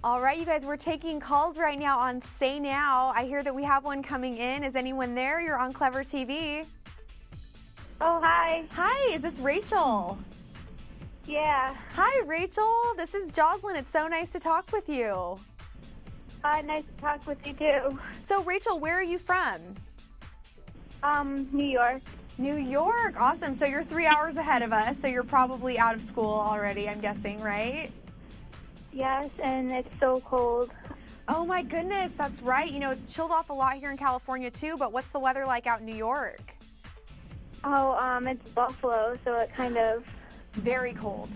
All right, you guys, we're taking calls right now on SayNow. I hear that we have one coming in. Is anyone there? You're on Clever TV. Oh, hi. Hi, is this Rachel? Yeah. Hi, Rachel. This is Jocelyn. It's so nice to talk with you. Nice to talk with you, too. So, Rachel, where are you from? New York. New York. Awesome. So you're 3 hours ahead of us, so you're probably out of school already, I'm guessing, right? Yes, and it's so cold. Oh, my goodness. That's right. You know, it's chilled off a lot here in California, too, but what's the weather like out in New York? Oh, it's Buffalo, so it kind of... Very cold.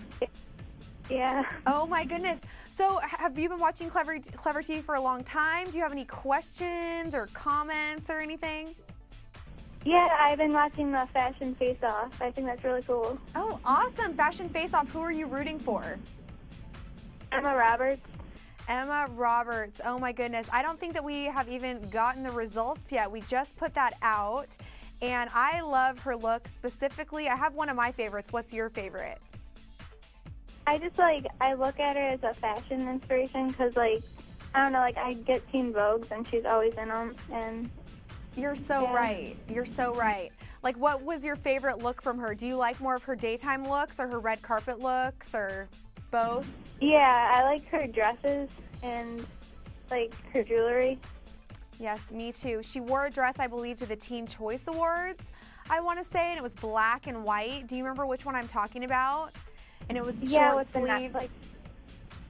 Yeah. Oh, my goodness. So have you been watching Clever TV for a long time? Do you have any questions or comments or anything? Yeah, I've been watching the Fashion Face-Off. I think that's really cool. Oh, awesome. Fashion Face-Off. Who are you rooting for? Emma Roberts. Emma Roberts. Oh, my goodness. I don't think that we have even gotten the results yet. We just put that out, and I love her look specifically. I have one of my favorites. What's your favorite? I just, I look at her as a fashion inspiration because, I don't know, I get Teen Vogues, and she's always in them, and... You're so right. You're so right. Like, what was your favorite look from her? Do you like more of her daytime looks or her red carpet looks or both? Yeah, I like her dresses and, her jewelry. Yes, me too. She wore a dress, I believe, to the Teen Choice Awards, I want to say, and it was black and white. Do you remember which one I'm talking about? And it was short-sleeved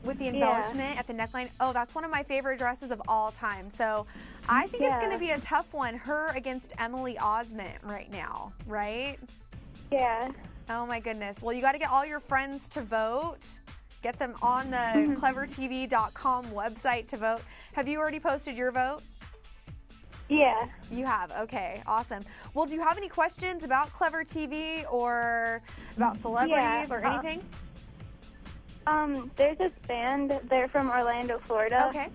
with the embellishment at the neckline. Oh, that's one of my favorite dresses of all time. So I think it's going to be a tough one, her against Emily Osment right now, right? Yeah. Oh, my goodness. Well, you got to get all your friends to vote. Get them on the clevertv.com website to vote. Have you already posted your vote? Yeah. You have? Okay, awesome. Well, do you have any questions about Clever TV or about celebrities or anything? There's this band. They're from Orlando, Florida. Okay.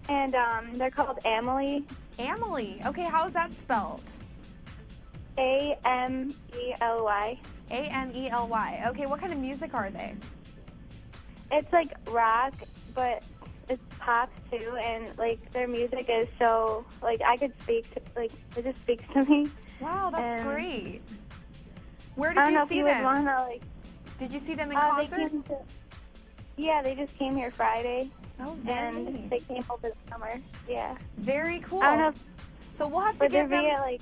And they're called Amelie. Amelie. Okay, how is that spelled? Amely. Amely. Okay, what kind of music are they? It's rock, but it's pop too, and their music is so I could speak to, it just speaks to me. Wow, that's great. Where did you see them? Did you see them in concert? They just came here Friday. Oh, very and nice. they came over the summer. Yeah. Very cool. I don't know so we'll have to give them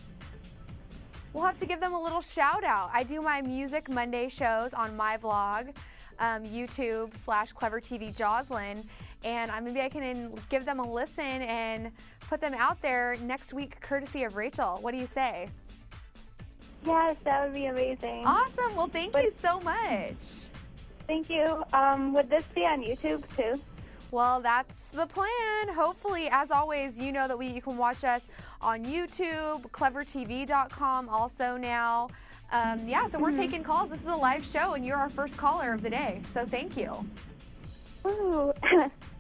we'll have to give them a little shout out. I do my Music Monday shows on my vlog, YouTube/CleverTV Jocelyn, and maybe I can give them a listen and put them out there next week courtesy of Rachel. What do you say? Yes, that would be amazing. Awesome. Well, thank you so much. Thank you. Would this be on YouTube too? Well, that's the plan. Hopefully, as always, you know that you can watch us on YouTube, clevertv.com also now. So we're taking calls. This is a live show, and you're our first caller of the day. So thank you. Ooh.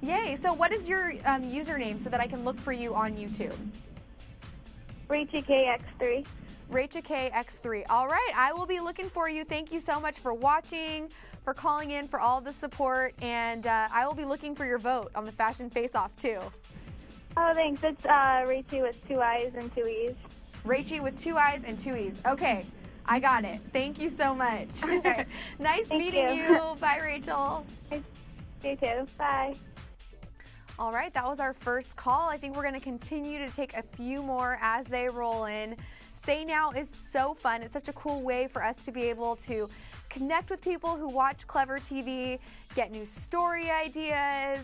Yay. So what is your username so that I can look for you on YouTube? RachelKX3. RachelKX3. All right. I will be looking for you. Thank you so much for watching, for calling in, for all the support, and I will be looking for your vote on the Fashion Face-Off, too. Oh, thanks. It's Rachie with 2 I's and 2 E's. Rachie with 2 I's and 2 E's. Okay. I got it. Thank you so much. Nice meeting you. Bye, Rachel. You too. Bye. All right, that was our first call. I think we're going to continue to take a few more as they roll in. SayNow is so fun. It's such a cool way for us to be able to connect with people who watch Clever TV, get new story ideas.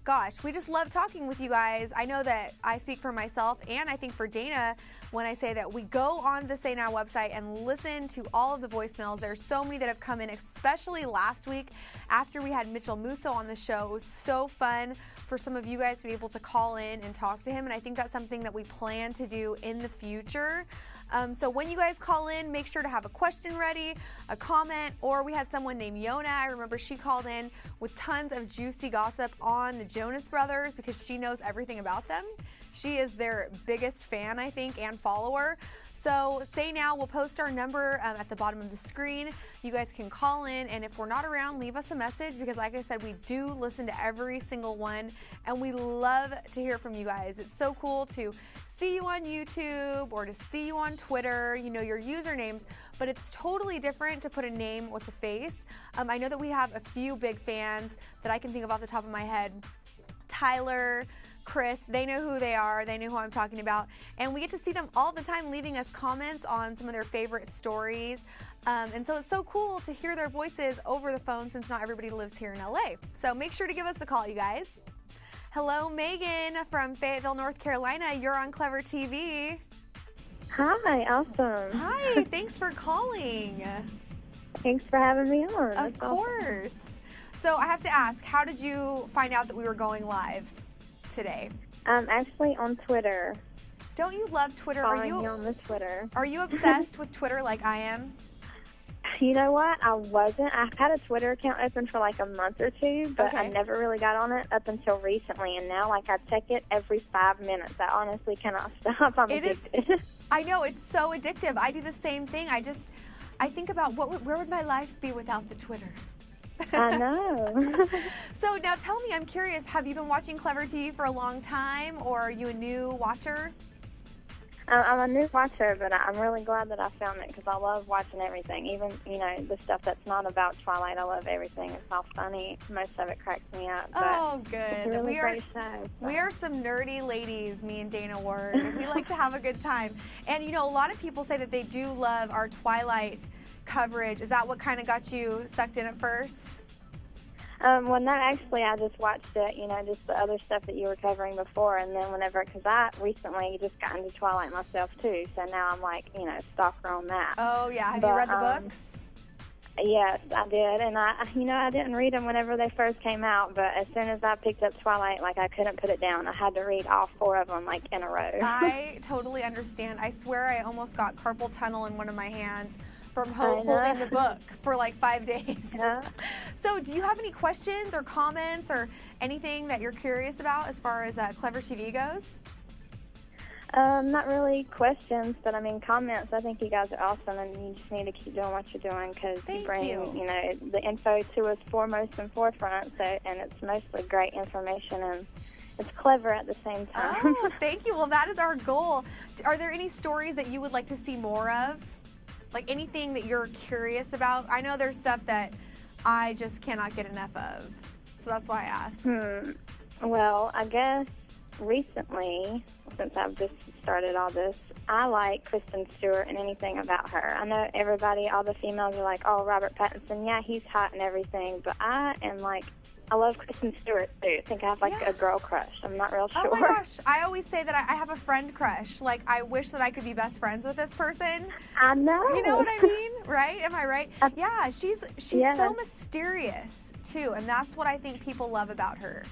Gosh, we just love talking with you guys. I know that I speak for myself and I think for Dana when I say that we go on the SayNow website and listen to all of the voicemails. There's so many that have come in, especially last week after we had Mitchell Musso on the show. It was so fun for some of you guys to be able to call in and talk to him, and I think that's something that we plan to do in the future. So when you guys call in, make sure to have a question ready, a comment, or we had someone named Yona. I remember she called in with tons of juicy gossip on the Jonas Brothers because she knows everything about them. She is their biggest fan, I think, and follower. So SayNow, we'll post our number at the bottom of the screen. You guys can call in, and if we're not around, leave us a message because, like I said, we do listen to every single one, and we love to hear from you guys. It's so cool to see you on YouTube or to see you on Twitter, you know, your usernames, but it's totally different to put a name with a face. I know that we have a few big fans that I can think of off the top of my head. Tyler, Chris, they know who they are, they know who I'm talking about, and we get to see them all the time leaving us comments on some of their favorite stories, and so it's so cool to hear their voices over the phone since not everybody lives here in LA. So make sure to give us a call, you guys. Hello, Megan from Fayetteville, North Carolina. You're on Clever TV. Hi, awesome. Hi, thanks for calling. Thanks for having me on. Of course. So I have to ask, how did you find out that we were going live today? Actually on Twitter. Don't you love Twitter? Following you on the Twitter. Are you obsessed with Twitter like I am? You know what? I wasn't. I've had a Twitter account open for like a month or two, but I never really got on it up until recently. And now, like, I check it every 5 minutes. I honestly cannot stop. I'm addicted. I know, it's so addictive. I do the same thing. I think about where would my life be without the Twitter? I know. So now tell me, I'm curious, have you been watching Clever TV for a long time, or are you a new watcher? I'm a new watcher, but I'm really glad that I found it because I love watching everything. Even, you know, the stuff that's not about Twilight, I love everything. It's all funny. Most of it cracks me up. But oh, good. It's a really great show. So. We are some nerdy ladies, me and Dana Ward. We like to have a good time. And, you know, a lot of people say that they do love our Twilight coverage. Is that what kind of got you sucked in at first? Well, no, actually, I just watched it, you know, just the other stuff that you were covering before, and then because I recently just got into Twilight myself, too, so now I'm like, you know, stalker on that. Oh, yeah. Have you read the books? Yes, I did, and I didn't read them whenever they first came out, but as soon as I picked up Twilight, like, I couldn't put it down. I had to read all 4 of them, like, in a row. I totally understand. I swear I almost got carpal tunnel in one of my hands from holding the book for like 5 days. Yeah. So do you have any questions or comments or anything that you're curious about as far as Clever TV goes? Not really questions, but I mean comments. I think you guys are awesome, and you just need to keep doing what you're doing because you bring, you know, the info to us foremost and forefront. So, and it's mostly great information and it's clever at the same time. Oh, thank you. Well, that is our goal. Are there any stories that you would like to see more of? Like anything that you're curious about? I know there's stuff that I just cannot get enough of, so that's why I asked. Well, I guess recently, since I've just started all this, I like Kristen Stewart and anything about her. I know everybody, all the females are like, oh, Robert Pattinson, yeah, he's hot and everything, but I am like, I love Kristen Stewart, too. I think I have, like, a girl crush. I'm not real sure. Oh, my gosh. I always say that I have a friend crush. Like, I wish that I could be best friends with this person. I know. You know what I mean? Right? Am I right? Yeah, she's so mysterious, too, and that's what I think people love about her.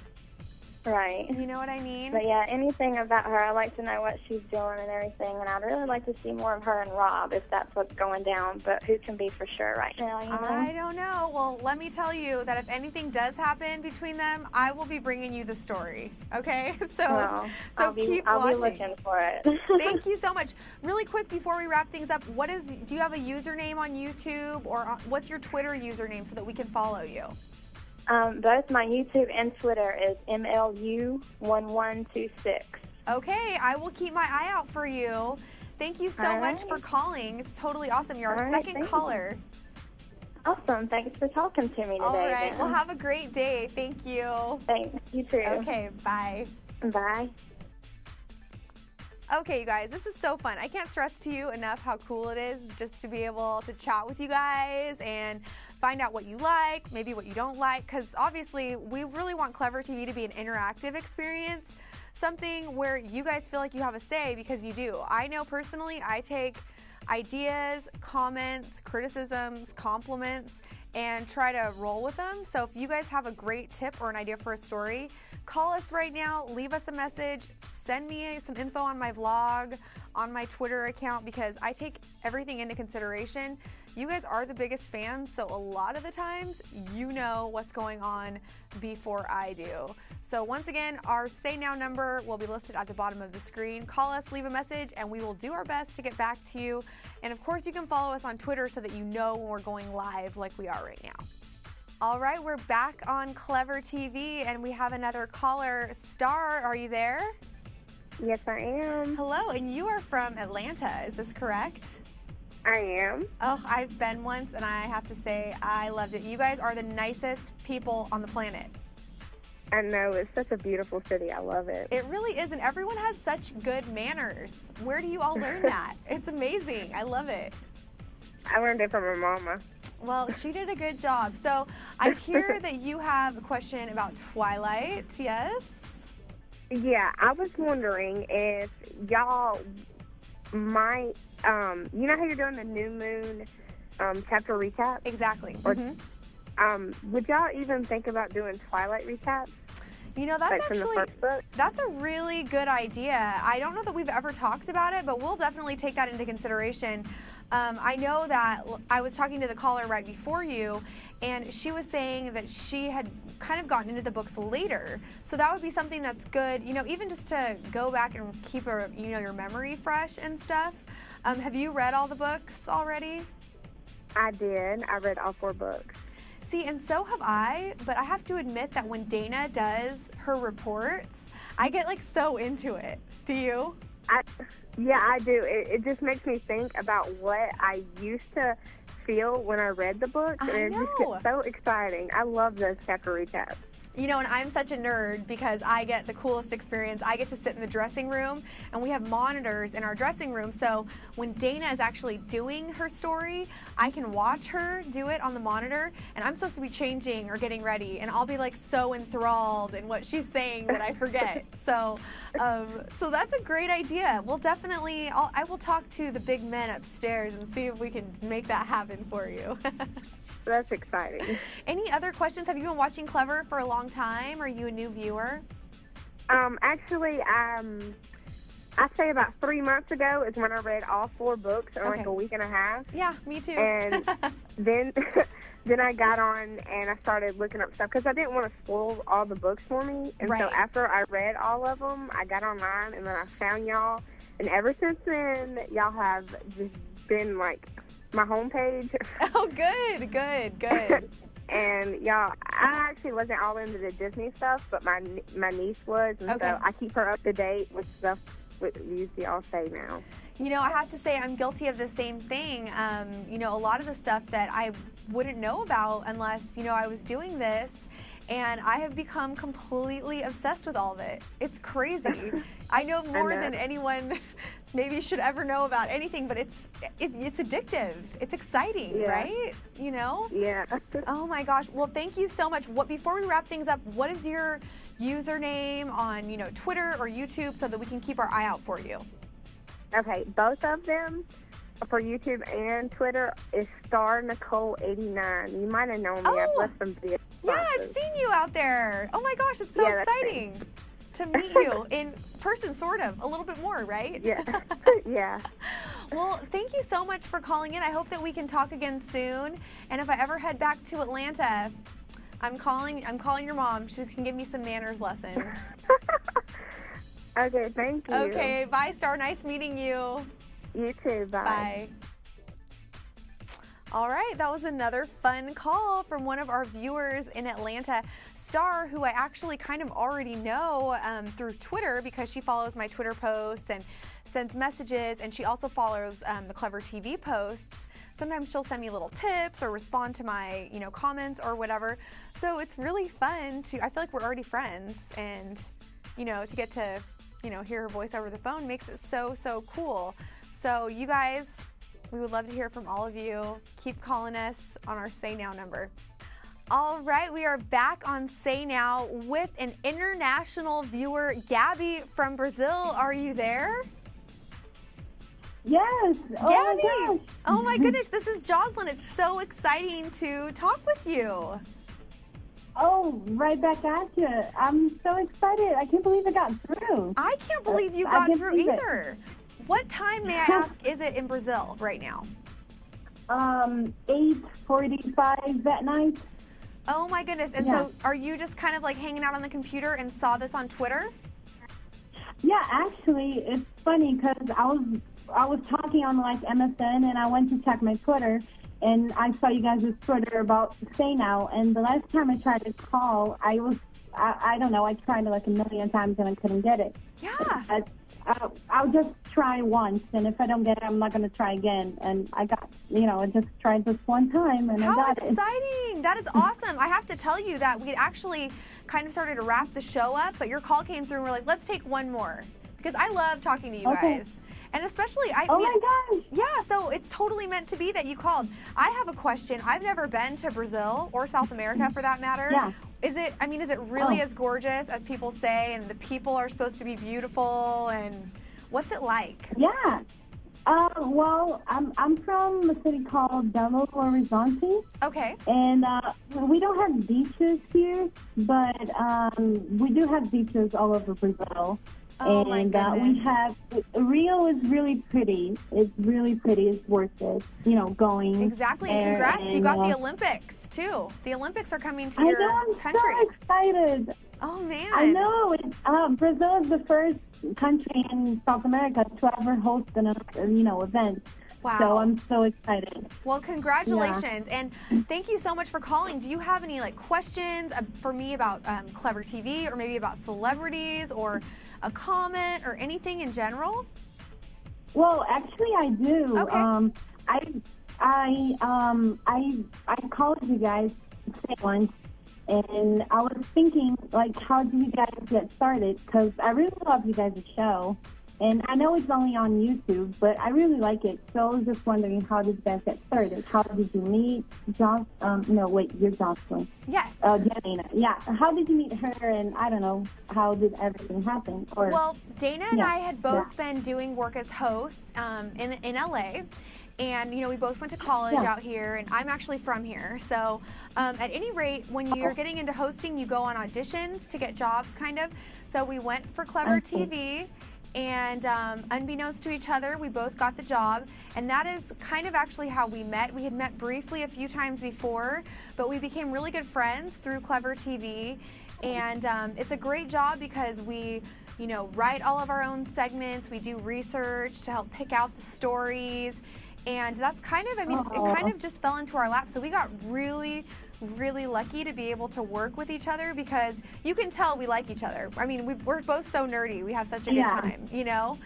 Right. You know what I mean? But yeah, anything about her, I like to know what she's doing and everything, and I'd really like to see more of her and Rob if that's what's going down, but who can be for sure right now, you know? I don't know. Well, let me tell you that if anything does happen between them, I will be bringing you the story, okay? So I'll be looking for it. Thank you so much. Really quick before we wrap things up, do you have a username on YouTube, or what's your Twitter username so that we can follow you? Both my YouTube and Twitter is MLU1126. Okay, I will keep my eye out for you. Thank you so much for calling. It's totally awesome. You're our second caller. Awesome. Thanks for talking to me today. All right. Well, have a great day. Thank you. Thanks. You too. Okay, bye. Bye. Okay, you guys, this is so fun. I can't stress to you enough how cool it is just to be able to chat with you guys and find out what you like, maybe what you don't like, because obviously we really want Clever TV to be an interactive experience, something where you guys feel like you have a say, because you do. I know personally I take ideas, comments, criticisms, compliments, and try to roll with them. So if you guys have a great tip or an idea for a story, call us right now, leave us a message, send me some info on my vlog, on my Twitter account, because I take everything into consideration. you guys are the biggest fans, so a lot of the times you know what's going on before I do. So once again, our Say Now number will be listed at the bottom of the screen. Call us, leave a message, and we will do our best to get back to you. And of course, you can follow us on Twitter so that you know when we're going live like we are right now. All right, we're back on Clever TV, and we have another caller. Star, are you there? Yes, I am. Hello, and you are from Atlanta, is this correct? I am. Oh, I've been once, and I have to say I loved it. You guys are the nicest people on the planet. I know. It's such a beautiful city. I love it. It really is, and everyone has such good manners. Where do you all learn that? It's amazing. I love it. I learned it from my mama. Well, she did a good job. So I hear that you have a question about Twilight, yes? Yeah, I was wondering if y'all might, you know how you're doing the New Moon chapter recap? Exactly. Or, would y'all even think about doing Twilight recaps? You know, that's from the first book? That's a really good idea. I don't know that we've ever talked about it, but we'll definitely take that into consideration. I know that I was talking to the caller right before you, and she was saying that she had kind of gotten into the books later. So that would be something that's good, you know, even just to go back and keep your memory fresh and stuff. Have you read all the books already? I did. I read all 4 books. See, and so have I, but I have to admit that when Dana does her reports, I get like so into it. Do you? Yeah, I do. It just makes me think about what I used to feel when I read the book, and it just gets so exciting. I love those chapter recaps. You know, and I'm such a nerd because I get the coolest experience. I get to sit in the dressing room, and we have monitors in our dressing room. So when Dana is actually doing her story, I can watch her do it on the monitor, and I'm supposed to be changing or getting ready, and I'll be like so enthralled in what she's saying that I forget. So that's a great idea. We'll definitely, I will talk to the big men upstairs and see if we can make that happen for you. That's exciting. Any other questions? Have you been watching Clever for a long time? Are you a new viewer? Actually, I'd say about 3 months ago is when I read all 4 books in like a week and a half. Yeah, me too. And then I got on and I started looking up stuff because I didn't want to spoil all the books for me. And so after I read all of them, I got online and then I found y'all. And ever since then, y'all have just been like my homepage. Oh, good. And y'all, I actually wasn't all into the Disney stuff, but my niece was, and so I keep her up to date with stuff with y'all Say Now. You know, I have to say I'm guilty of the same thing. You know, a lot of the stuff that I wouldn't know about unless, you know, I was doing this, and I have become completely obsessed with all of it. It's crazy. I know more than anyone maybe should ever know about anything, but it's addictive. It's exciting, right? You know? Yeah. Oh my gosh. Well, thank you so much. Before we wrap things up, what is your username on, you know, Twitter or YouTube so that we can keep our eye out for you? Okay, both of them for YouTube and Twitter is StarNicole89. You might have known me. I've left some videos. Yeah, I've seen you out there. Oh my gosh, it's so exciting to meet you in person, sort of, a little bit more, right? Yeah. Yeah. Well, thank you so much for calling in. I hope that we can talk again soon. And if I ever head back to Atlanta, I'm calling your mom. She can give me some manners lessons. Okay, thank you. Okay, bye, Star. Nice meeting you. You too. Bye. Bye. All right, that was another fun call from one of our viewers in Atlanta, Star, who I actually kind of already know through Twitter because she follows my Twitter posts and sends messages, and she also follows the Clever TV posts. Sometimes she'll send me little tips or respond to my, you know, comments or whatever. So it's really fun I feel like we're already friends, and, you know, to get to, you know, hear her voice over the phone makes it so, so cool. So you guys, we would love to hear from all of you. Keep calling us on our Say Now number. All right, we are back on Say Now with an international viewer, Gabby from Brazil. Are you there? Yes. Oh Gabby. My gosh. Oh my goodness, this is Jocelyn. It's so exciting to talk with you. Oh, right back at you. I'm so excited. I can't believe it got through. I can't believe you got through either. What time, may I ask, is it in Brazil right now? 8:45 that night. Oh my goodness. And Yeah. so are you just kind of like hanging out on the computer and saw this on Twitter? Yeah, actually, it's funny because I was talking on like MSN, and I went to check my Twitter, and I saw you guys' Twitter about SayNow. And the last time I tried to call, I don't know, I tried like a million times and I couldn't get it. Yeah. But, I'll just try once, and if I don't get it, I'm not going to try again. And I got, I just tried this one time, and I got How it. exciting. That is awesome. I have to tell you that we actually kind of started to wrap the show up, but your call came through and we're like, let's take one more. Because I love talking to you Okay. guys. And especially, Oh my gosh. yeah, so it's totally meant to be that you called. I have a question. I've never been to Brazil or South America for that matter. Yeah. Is it really as gorgeous as people say, and the people are supposed to be beautiful, and what's it like? Yeah. Well, I'm from a city called Belo Horizonte, Okay. and we don't have beaches here, but we do have beaches all over Brazil. Oh, my and goodness. we have Rio is really pretty. It's really pretty. It's worth it. Going. Exactly. there. Congrats. You And, got the Olympics, too. The Olympics are coming to I your know. I'm country. so excited. Oh, man. I know. Brazil is the first country in South America to ever host an event. Wow. So I'm so excited. Well, congratulations, and thank you so much for calling. Do you have any questions for me about Clever TV, or maybe about celebrities, or a comment, or anything in general? Well, actually, I do. Okay. I called you guys once, and I was thinking, how did you guys get started? Because I really love you guys' show. And I know it's only on YouTube, but I really like it. So I was just wondering, how did you guys get started? How did you meet John? You're Jocelyn. Yes. Dana. Yeah. How did you meet her? And I don't know, how did everything happen? Well, Dana and Yeah. I had both been doing work as hosts in LA. And, we both went to college out here, and I'm actually from here. So at any rate, when you're getting into hosting, you go on auditions to get jobs, kind of. So we went for Clever TV. And unbeknownst to each other, we both got the job. And that is kind of actually how we met. We had met briefly a few times before, but we became really good friends through Clever TV. And it's a great job because we, write all of our own segments. We do research to help pick out the stories. And that's kind of, it kind of just fell into our lap. So we got really lucky to be able to work with each other, because you can tell we like each other. We're both so nerdy. We have such a good time, So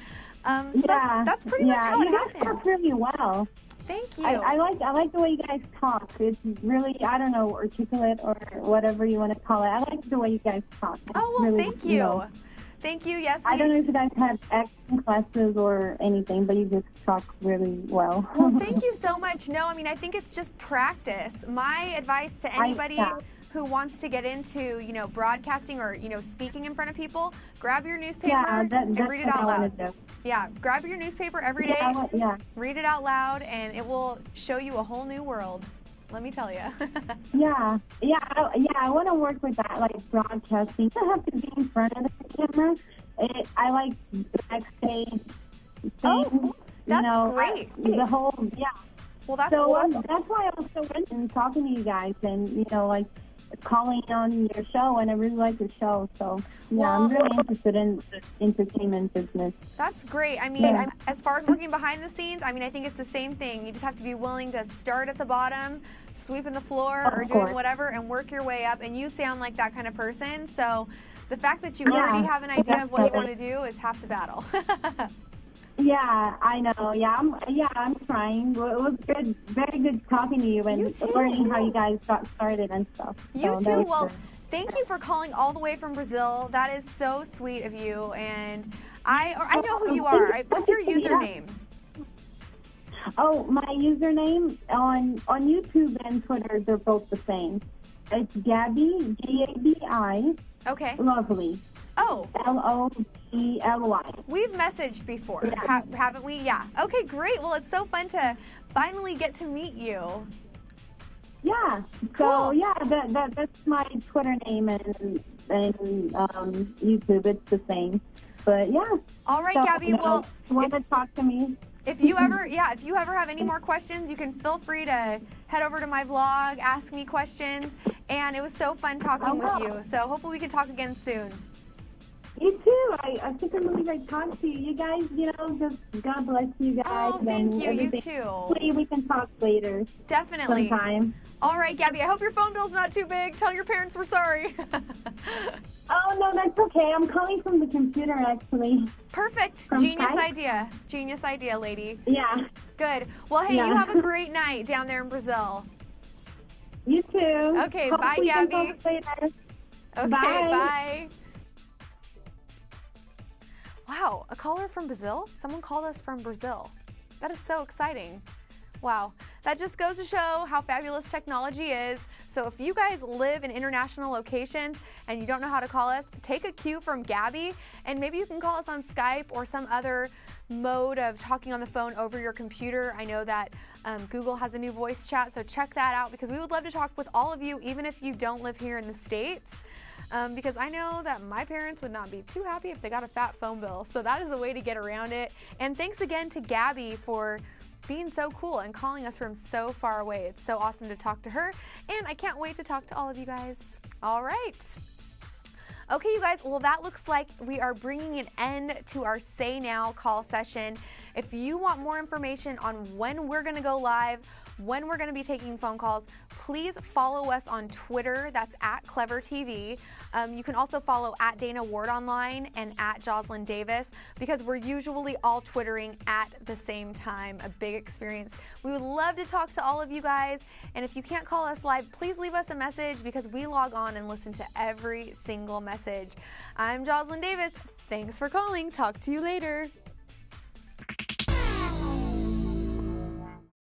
that's pretty much how it you guys happened. talk really well. Thank you. I like the way you guys talk. It's really, I don't know, articulate or whatever you want to call it. I like the way you guys talk. It's Oh, well, really, thank you. Thank you. Yes. I don't know if you guys have acting classes or anything, but you just talk really well. Well, thank you so much. No, I think it's just practice. My advice to anybody who wants to get into, broadcasting or, speaking in front of people, grab your newspaper and read it out loud. Yeah, grab your newspaper every day, read it out loud, and it will show you a whole new world. Let me tell you. I want to work with that, like broadcasting. You don't have to be in front of the camera. I like backstage things. Oh, that's great. The whole, Well, that's so awesome. that's why I was so interested in talking to you guys and, calling on your show, and I really like your show. So, I'm really interested in the entertainment business. That's great. As far as working behind the scenes, I think it's the same thing. You just have to be willing to start at the bottom, sweeping the floor or doing whatever, and work your way up. And you sound like that kind of person. So the fact that you already have an idea of what you want to do is half the battle. Yeah, I know. I'm trying. Well, it was good, very good talking to you and learning how you guys got started and stuff. You too. Well, thank you for calling all the way from Brazil. That is so sweet of you. And I know who you are. What's your username? Oh, my username on YouTube and Twitter, they're both the same. It's Gabby, Gabi. Okay. Lovely. Oh. Loely. We've messaged before, haven't we? Yeah. Okay, great. Well, it's so fun to finally get to meet you. Yeah. Cool. So that's my Twitter name and YouTube. It's the same. But yeah. All right, so, Gabby. Well, if you want to talk to me. If you ever have any more questions, you can feel free to head over to my vlog, ask me questions, and it was so fun talking with you. So hopefully we can talk again soon. You too. I think I'm really great talking to you. You guys, just God bless you guys. Oh, thank you. You everything. too. Hopefully we can talk later. Definitely. Sometime. All right, Gabby, I hope your phone bill's not too big. Tell your parents we're sorry. Oh, no, that's okay. I'm calling from the computer, actually. Perfect. From Genius Skype? idea. Genius idea, lady. Yeah. Good. Well, hey, Yeah. you have a great night down there in Brazil. You too. Okay, Hopefully bye, we can Gabby. talk later. Okay, Bye. bye. Wow, a caller from Brazil? Someone called us from Brazil. That is so exciting. Wow, that just goes to show how fabulous technology is. So if you guys live in international locations and you don't know how to call us, take a cue from Gabby, and maybe you can call us on Skype or some other mode of talking on the phone over your computer. I know that Google has a new voice chat, so check that out because we would love to talk with all of you, even if you don't live here in the States. Because I know that my parents would not be too happy if they got a fat phone bill. So that is a way to get around it. And thanks again to Gabby for being so cool and calling us from so far away. It's so awesome to talk to her. And I can't wait to talk to all of you guys. All right. Okay, you guys, well, that looks like we are bringing an end to our Say Now call session. If you want more information on when we're going to go live, when we're going to be taking phone calls, please follow us on Twitter. That's @CleverTV. You can also follow @DanaWardOnline and @Jocelyn Davis because we're usually all Twittering at the same time. A big experience. We would love to talk to all of you guys. And if you can't call us live, please leave us a message because we log on and listen to every single message. I'm Jocelyn Davis. Thanks for calling. Talk to you later.